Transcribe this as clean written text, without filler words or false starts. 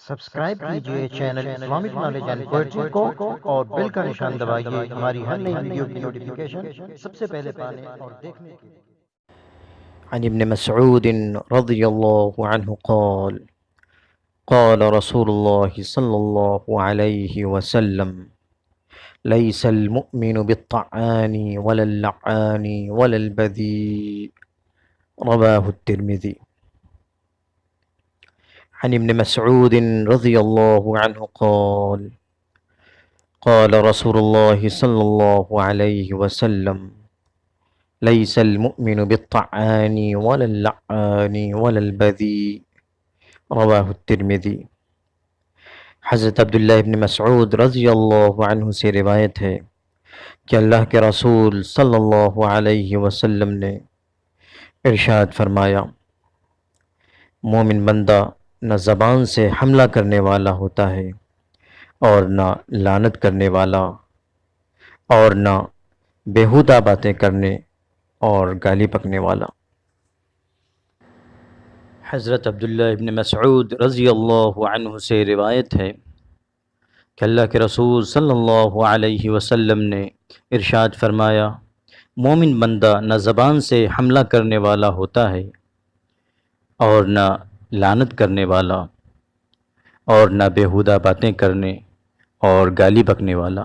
Subscribe کیجئے channel Islamic knowledge and poetry کو اور بیل کا نشان دبائیے ہماری ہر نئی ویڈیو کی نوٹیفیکیشن سب سے پہلے پانے اور دیکھنے کے لیے۔ عن ابن مسعود رضی اللہ عنہ قال قال رسول اللہ صلی اللہ علیہ وسلم ليس المؤمن بالطعان ولا اللعان ولا البذيء رواه الترمذي۔ عن ابن مسعود رضی اللہ عنہ قال قال رسول اللہ صلی اللہ علیہ وسلم ليس المؤمن بالطعان ولا اللعان ولا البذيء رواہ الترمذی۔ حضرت عبداللہ ابن مسعود رضی اللہ عنہ سے روایت ہے کہ اللہ کے رسول صلی اللہ علیہ وسلم نے ارشاد فرمایا، مومن بندہ نہ زبان سے حملہ کرنے والا ہوتا ہے اور نہ لعنت کرنے والا اور نہ بیہودہ باتیں کرنے اور گالی پکنے والا۔ حضرت عبداللہ ابن مسعود رضی اللہ عنہ سے روایت ہے کہ اللہ کے رسول صلی اللہ علیہ وسلم نے ارشاد فرمایا، مومن بندہ نہ زبان سے حملہ کرنے والا ہوتا ہے اور نہ لعنت کرنے والا اور نہ بیہودہ باتیں کرنے اور گالی بکنے والا۔